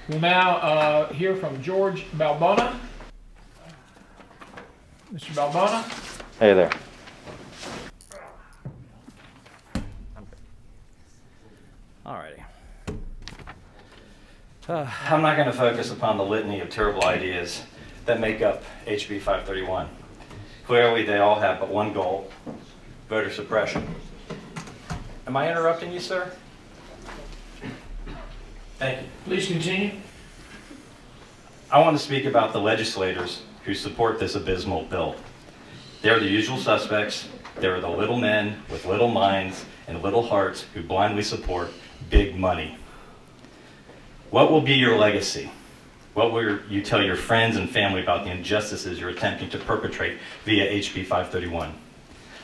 We'll now hear from George Balbona. Mr. Balbona. Hey there. Alrighty. I'm not going to focus upon the litany of terrible ideas that make up HB531. Clearly, they all have but one goal: voter suppression. Am I interrupting you, sir? Thank you. Please continue. I want to speak about the legislators who support this abysmal bill. They're the usual suspects. They're the little men with little minds and little hearts who blindly support big money. What will be your legacy? What will you tell your friends and family about the injustices you're attempting to perpetrate via HB 531?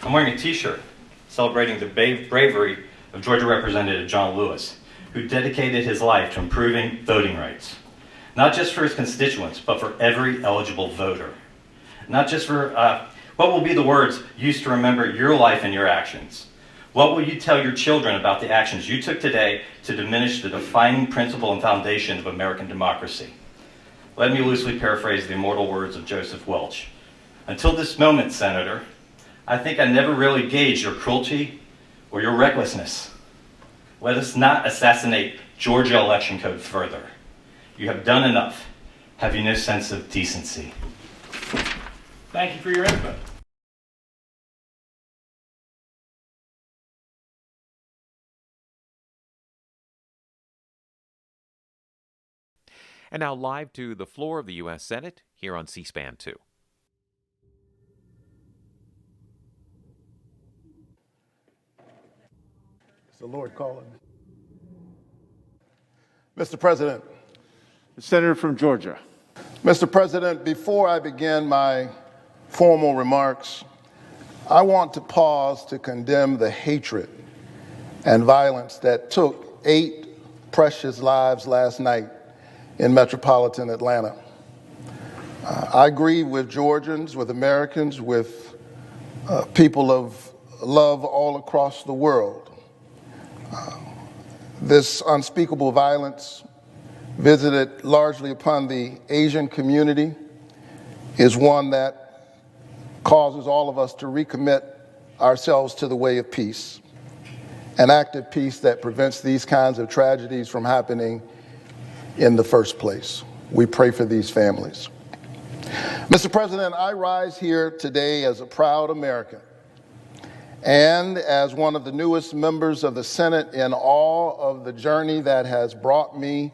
I'm wearing a t-shirt celebrating the bravery of Georgia Representative John Lewis, who dedicated his life to improving voting rights, not just for his constituents, but for every eligible voter. Not just for, what will be the words used to remember your life and your actions? What will you tell your children about the actions you took today to diminish the defining principle and foundation of American democracy? Let me loosely paraphrase the immortal words of Joseph Welch. Until this moment, Senator, I think I never really gauged your cruelty or your recklessness. Let us not assassinate Georgia election code further. You have done enough. Have you no sense of decency? Thank you for your input. And now live to the floor of the U.S. Senate here on C-SPAN 2. It's the Lord calling. Mr. President. The Senator from Georgia. Mr. President, before I begin my formal remarks, I want to pause to condemn the hatred and violence that took 8 precious lives last night in metropolitan Atlanta. I grieve with Georgians, with Americans, with people of love all across the world. This unspeakable violence, visited largely upon the Asian community, is one that causes all of us to recommit ourselves to the way of peace, an act of peace that prevents these kinds of tragedies from happening in the first place. We pray for these families. Mr. President, I rise here today as a proud American and as one of the newest members of the Senate in awe of the journey that has brought me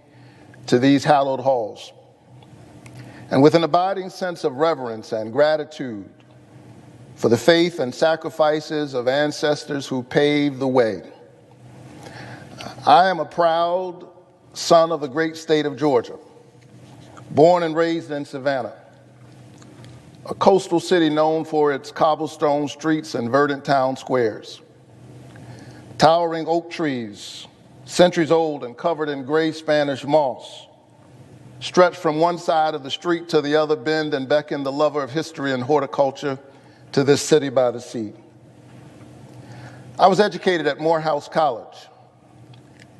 to these hallowed halls, and with an abiding sense of reverence and gratitude for the faith and sacrifices of ancestors who paved the way. I am a proud son of the great state of Georgia, born and raised in Savannah, a coastal city known for its cobblestone streets and verdant town squares. Towering oak trees, centuries old and covered in gray Spanish moss, stretch from one side of the street to the other, bend and beckon the lover of history and horticulture to this city by the sea. I was educated at Morehouse College,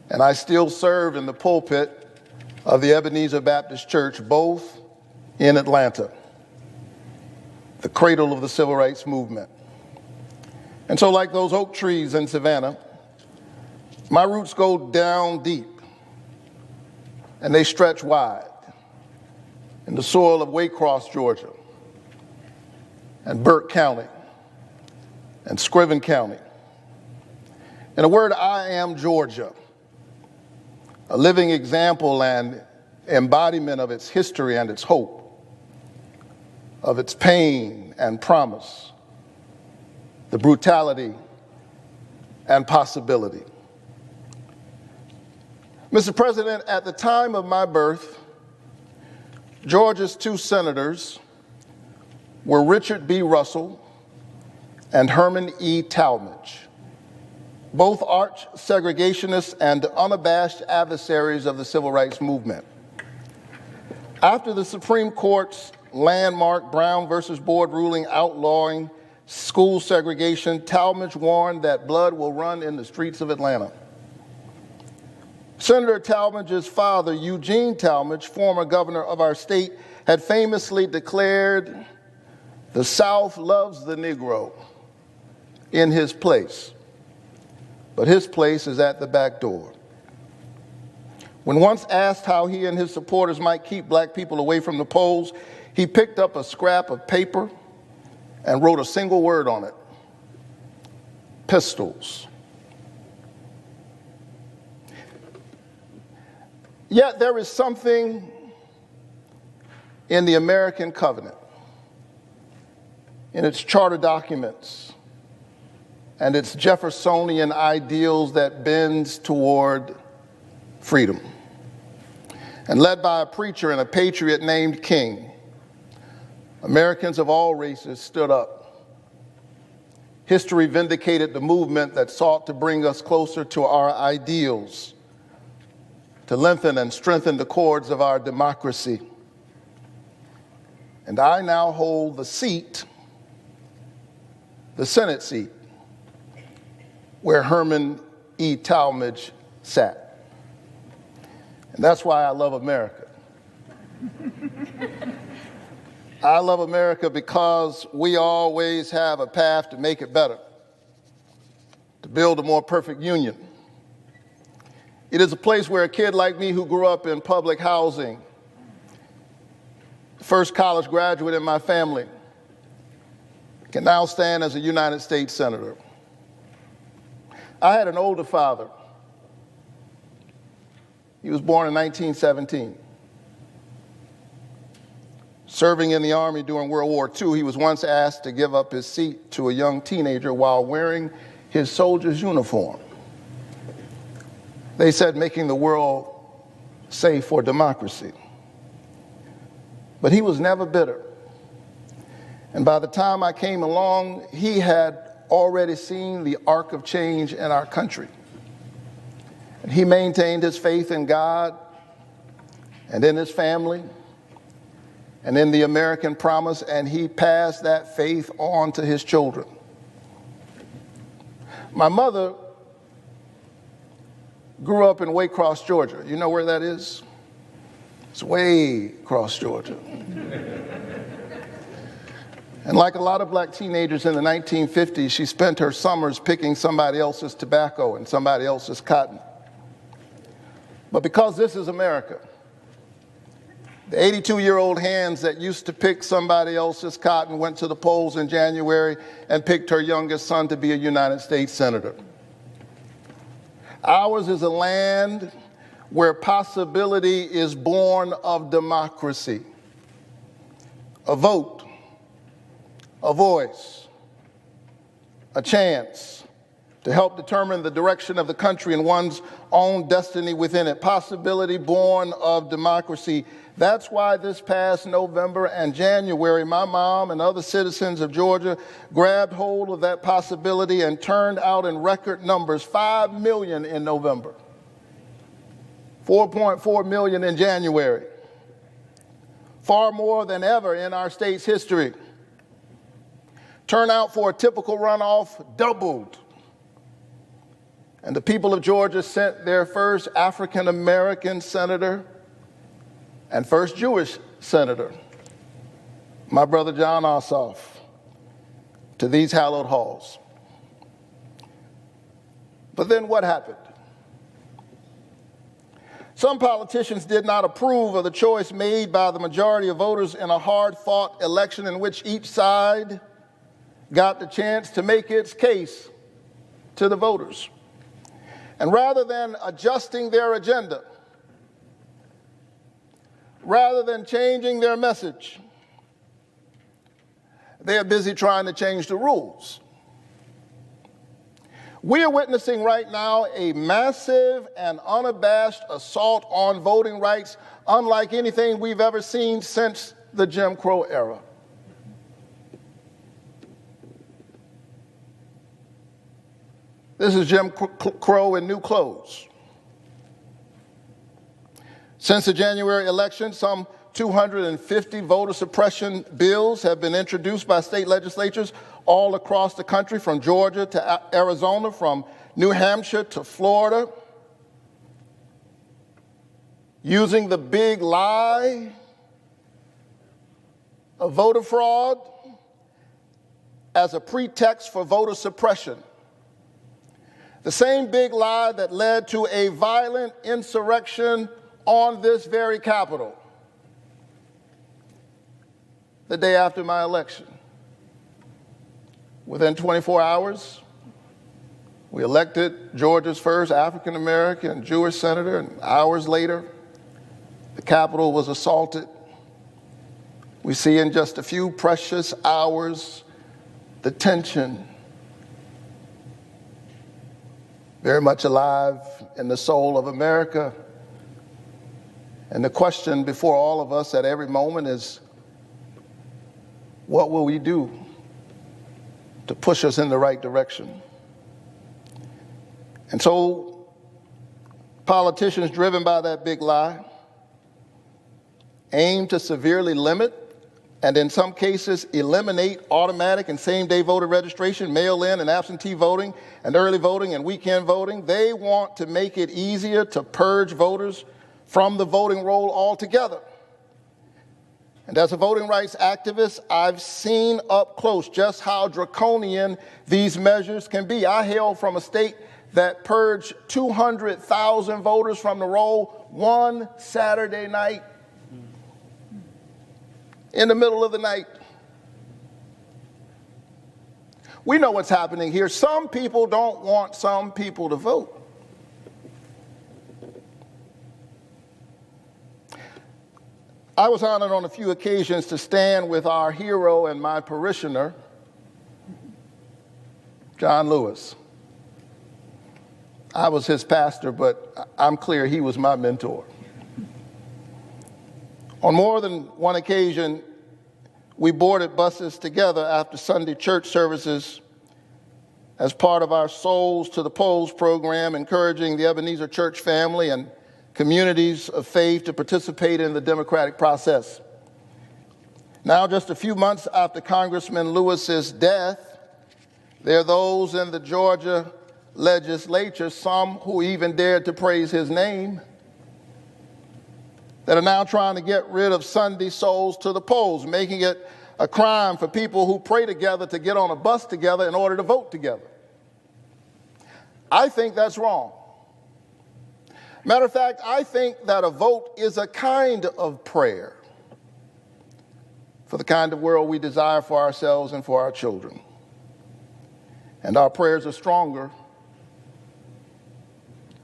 and I still serve in the pulpit of the Ebenezer Baptist Church, both in Atlanta, the cradle of the civil rights movement. And so, like those oak trees in Savannah, my roots go down deep, and they stretch wide in the soil of Waycross, Georgia, and Burke County, and Scriven County. In a word, I am Georgia, a living example and embodiment of its history and its hope, of its pain and promise, the brutality and possibility. Mr. President, at the time of my birth, Georgia's 2 senators were Richard B. Russell and Herman E. Talmadge, both arch segregationists and unabashed adversaries of the civil rights movement. After the Supreme Court's landmark Brown versus Board ruling outlawing school segregation, Talmadge warned that blood will run in the streets of Atlanta. Senator Talmadge's father, Eugene Talmadge, former governor of our state, had famously declared, "The South loves the Negro in his place, but his place is at the back door." When once asked how he and his supporters might keep black people away from the polls, he picked up a scrap of paper and wrote a single word on it: pistols. Yet there is something in the American covenant, in its charter documents and its Jeffersonian ideals, that bends toward freedom. And led by a preacher and a patriot named King, Americans of all races stood up. History vindicated the movement that sought to bring us closer to our ideals, to lengthen and strengthen the cords of our democracy. And I now hold the seat, the Senate seat, where Herman E. Talmadge sat. And that's why I love America. I love America because we always have a path to make it better, to build a more perfect union. It is a place where a kid like me, who grew up in public housing, first college graduate in my family, can now stand as a United States Senator. I had an older father. He was born in 1917. Serving in the Army during World War II, he was once asked to give up his seat to a young teenager while wearing his soldier's uniform. They said, making the world safe for democracy. But he was never bitter. And by the time I came along, he had already seen the arc of change in our country. And he maintained his faith in God and in his family and in the American promise, and he passed that faith on to his children. My mother grew up in Waycross, Georgia. You know where that is? It's way across Georgia. And like a lot of black teenagers in the 1950s, she spent her summers picking somebody else's tobacco and somebody else's cotton. But because this is America, the 82-year-old hands that used to pick somebody else's cotton went to the polls in January and picked her youngest son to be a United States Senator. Ours is a land where possibility is born of democracy. A vote, a voice, a chance to help determine the direction of the country and one's own destiny within it. Possibility born of democracy. That's why this past November and January, my mom and other citizens of Georgia grabbed hold of that possibility and turned out in record numbers, 5 million in November, 4.4 million in January, far more than ever in our state's history. Turnout for a typical runoff doubled. And the people of Georgia sent their first African-American senator and first Jewish senator, my brother John Ossoff, to these hallowed halls. But then what happened? Some politicians did not approve of the choice made by the majority of voters in a hard-fought election in which each side got the chance to make its case to the voters. And rather than adjusting their agenda, rather than changing their message, they are busy trying to change the rules. We are witnessing right now a massive and unabashed assault on voting rights unlike anything we've ever seen since the Jim Crow era. This is Jim Crow in new clothes. Since the January election, some 250 voter suppression bills have been introduced by state legislatures all across the country, from Georgia to Arizona, from New Hampshire to Florida. using the big lie of voter fraud as a pretext for voter suppression. The same big lie that led to a violent insurrection on this very Capitol the day after my election. Within 24 hours, we elected Georgia's first African-American Jewish senator, and hours later, the Capitol was assaulted. We see in just a few precious hours the tension very much alive in the soul of America. And the question before all of us at every moment is, what will we do to push us in the right direction? And so politicians driven by that big lie aim to severely limit and in some cases eliminate automatic and same-day voter registration, mail-in and absentee voting, and early voting and weekend voting. They want to make it easier to purge voters from the voting roll altogether. And as a voting rights activist, I've seen up close just how draconian these measures can be. I hail from a state that purged 200,000 voters from the roll one Saturday night, in the middle of the night. We know what's happening here. Some people don't want some people to vote. I was honored on a few occasions to stand with our hero and my parishioner, John Lewis. I was his pastor, but I'm clear he was my mentor. On more than one occasion, we boarded buses together after Sunday church services as part of our Souls to the Polls program, encouraging the Ebenezer Church family and communities of faith to participate in the democratic process. Now, just a few months after Congressman Lewis's death, there are those in the Georgia legislature, some who even dared to praise his name, that are now trying to get rid of Sunday Souls to the Polls, making it a crime for people who pray together to get on a bus together in order to vote together. I think that's wrong. Matter of fact, I think that a vote is a kind of prayer for the kind of world we desire for ourselves and for our children. And our prayers are stronger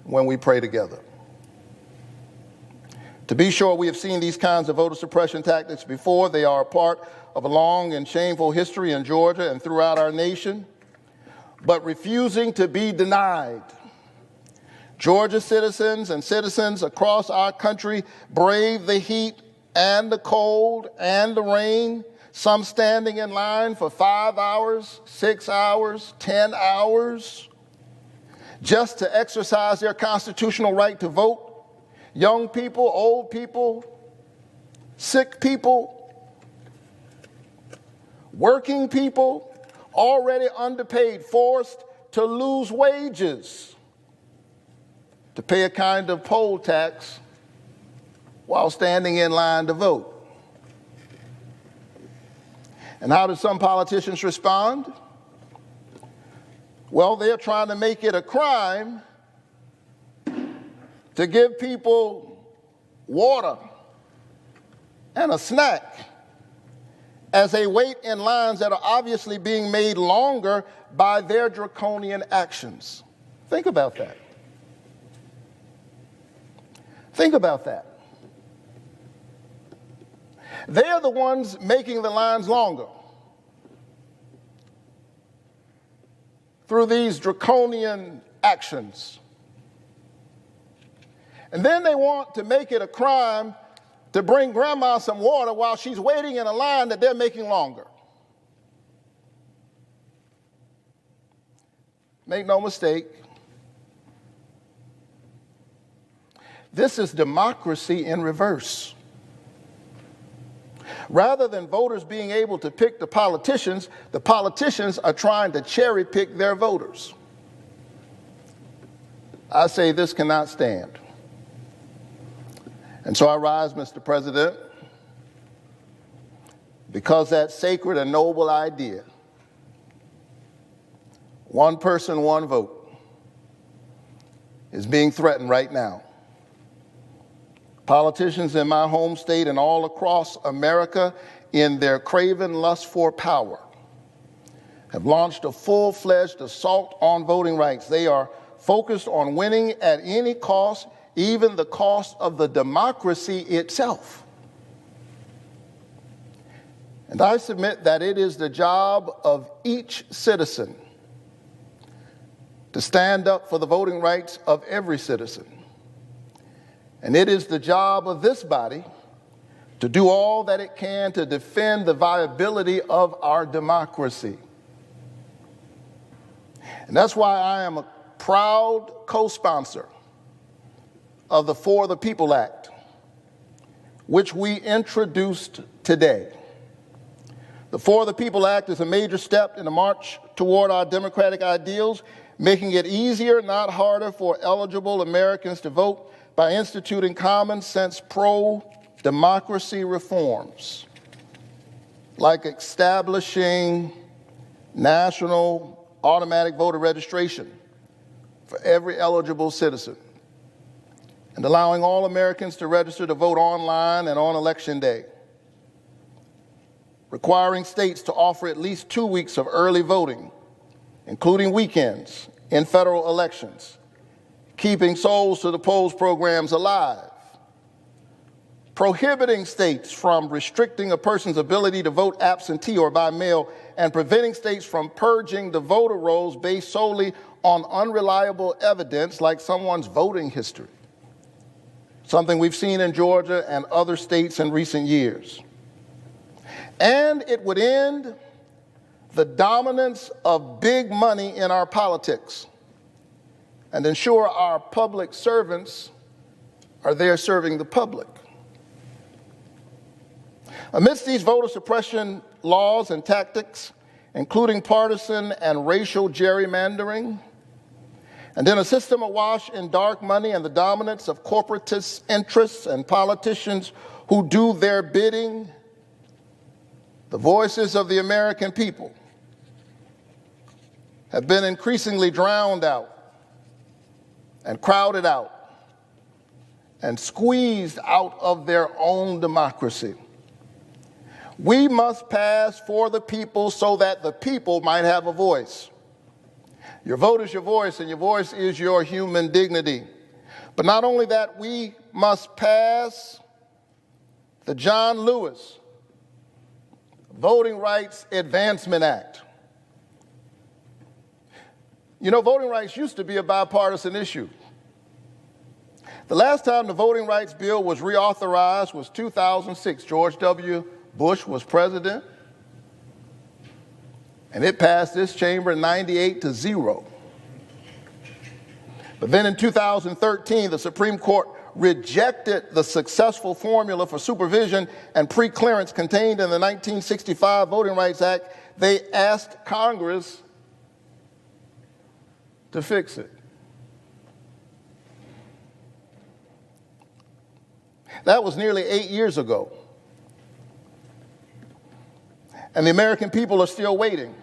when we pray together. To be sure, we have seen these kinds of voter suppression tactics before. They are a part of a long and shameful history in Georgia and throughout our nation. But refusing to be denied, Georgia citizens and citizens across our country brave the heat and the cold and the rain, some standing in line for 5 hours, 6 hours, 10 hours, just to exercise their constitutional right to vote. Young people, old people, sick people, working people, already underpaid, forced to lose wages to pay a kind of poll tax while standing in line to vote. And how do some politicians respond? Well, they're trying to make it a crime to give people water and a snack as they wait in lines that are obviously being made longer by their draconian actions. Think about that. Think about that. They're the ones making the lines longer through these draconian actions. And then they want to make it a crime to bring grandma some water while she's waiting in a line that they're making longer. Make no mistake, this is democracy in reverse. Rather than voters being able to pick the politicians are trying to cherry pick their voters. I say this cannot stand. And so I rise, Mr. President, because that sacred and noble idea, one person, one vote, is being threatened right now. Politicians in my home state and all across America, in their craven lust for power, have launched a full-fledged assault on voting rights. They are focused on winning at any cost, even the cost of the democracy itself. And I submit that it is the job of each citizen to stand up for the voting rights of every citizen. And it is the job of this body to do all that it can to defend the viability of our democracy. And that's why I am a proud co-sponsor of the For the People Act, which we introduced today. The For the People Act is a major step in the march toward our democratic ideals, making it easier, not harder, for eligible Americans to vote by instituting common sense pro-democracy reforms, like establishing national automatic voter registration for every eligible citizen, and allowing all Americans to register to vote online and on Election Day, requiring states to offer at least 2 weeks of early voting, including weekends, in federal elections, keeping Souls to the Polls programs alive, prohibiting states from restricting a person's ability to vote absentee or by mail, and preventing states from purging the voter rolls based solely on unreliable evidence like someone's voting history, something we've seen in Georgia and other states in recent years. And it would end the dominance of big money in our politics and ensure our public servants are there serving the public. Amidst these voter suppression laws and tactics, including partisan and racial gerrymandering, and in a system awash in dark money and the dominance of corporatist interests and politicians who do their bidding, the voices of the American people have been increasingly drowned out and crowded out and squeezed out of their own democracy. We must pass for the people so that the people might have a voice. Your vote is your voice, and your voice is your human dignity. But not only that, we must pass the John Lewis Voting Rights Advancement Act. You know, voting rights used to be a bipartisan issue. The last time the voting rights bill was reauthorized was 2006. George W. Bush was president, and it passed this chamber 98-0. But then in 2013, the Supreme Court rejected the successful formula for supervision and pre-clearance contained in the 1965 Voting Rights Act. They asked Congress to fix it. That was nearly 8 years ago. And the American people are still waiting.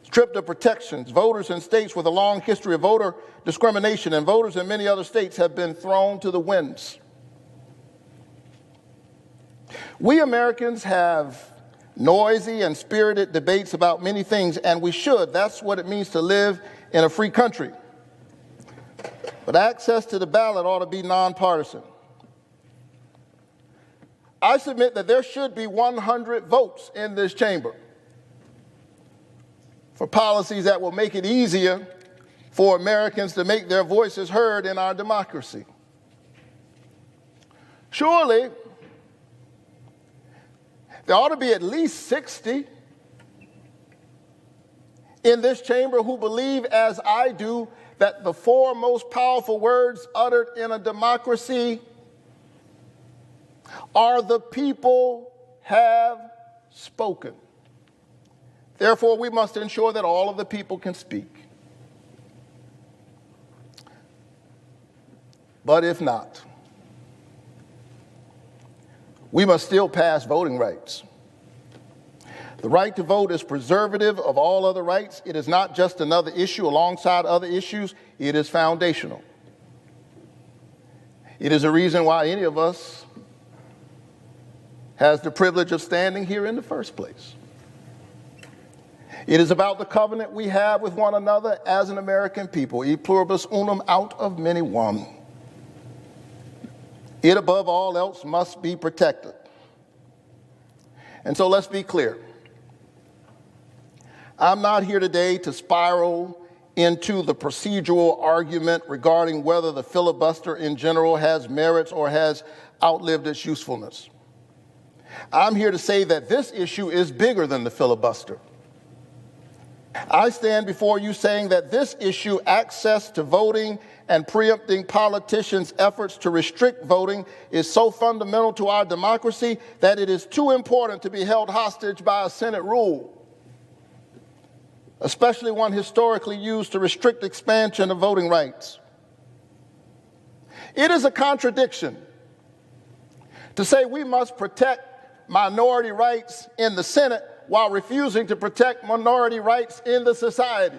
Stripped of protections, voters in states with a long history of voter discrimination and voters in many other states have been thrown to the winds. We Americans have noisy and spirited debates about many things, and we should. That's what it means to live in a free country. But access to the ballot ought to be nonpartisan. I submit that there should be 100 votes in this chamber for policies that will make it easier for Americans to make their voices heard in our democracy. Surely, there ought to be at least 60 in this chamber who believe, as I do, that the four most powerful words uttered in a democracy are "the people have spoken." Therefore, we must ensure that all of the people can speak. But if not, we must still pass voting rights. The right to vote is preservative of all other rights. It is not just another issue alongside other issues. It is foundational. It is a reason why any of us has the privilege of standing here in the first place. It is about the covenant we have with one another as an American people, e pluribus unum, out of many one. It, above all else, must be protected. And so let's be clear. I'm not here today to spiral into the procedural argument regarding whether the filibuster in general has merits or has outlived its usefulness. I'm here to say that this issue is bigger than the filibuster. I stand before you saying that this issue, access to voting and preempting politicians' efforts to restrict voting, is so fundamental to our democracy that it is too important to be held hostage by a Senate rule, especially one historically used to restrict expansion of voting rights. It is a contradiction to say we must protect minority rights in the Senate while refusing to protect minority rights in the society.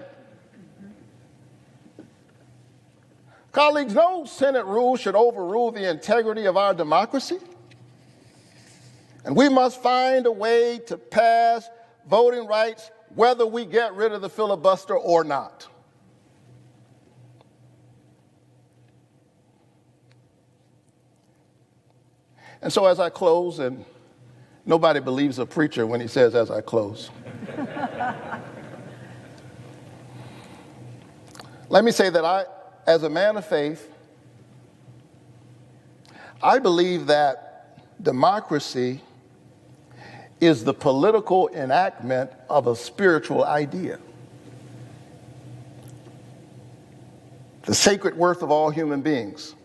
Colleagues, no Senate rule should overrule the integrity of our democracy. And we must find a way to pass voting rights whether we get rid of the filibuster or not. And so as I close, and nobody believes a preacher when he says, as I close. Let me say that I, as a man of faith, I believe that democracy is the political enactment of a spiritual idea. The sacred worth of all human beings.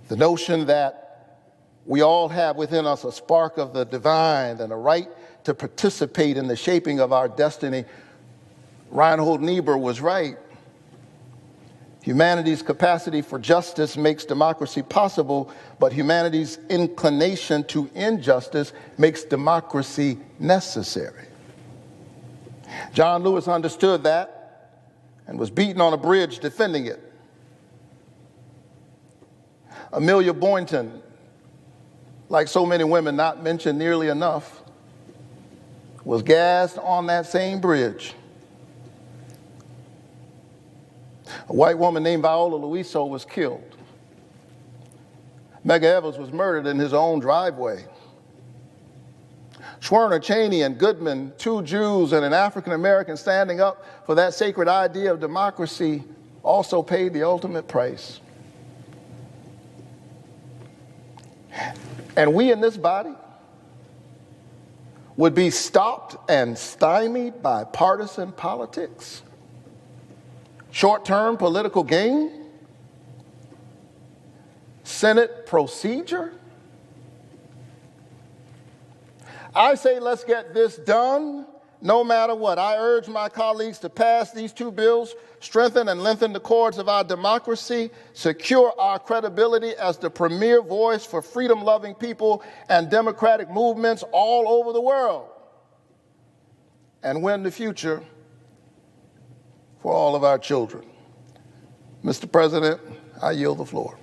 The notion that we all have within us a spark of the divine and a right to participate in the shaping of our destiny. Reinhold Niebuhr was right. Humanity's capacity for justice makes democracy possible, but humanity's inclination to injustice makes democracy necessary. John Lewis understood that and was beaten on a bridge defending it. Amelia Boynton, like so many women not mentioned nearly enough, was gassed on that same bridge. A white woman named Viola Luiso was killed. Medgar Evers was murdered in his own driveway. Schwerner, Cheney, and Goodman, two Jews and an African American standing up for that sacred idea of democracy, also paid the ultimate price. And we in this body would be stopped and stymied by partisan politics, short-term political gain, Senate procedure. I say let's get this done no matter what. I urge my colleagues to pass these two bills, strengthen and lengthen the cords of our democracy, secure our credibility as the premier voice for freedom-loving people and democratic movements all over the world, and win the future for all of our children. Mr. President, I yield the floor.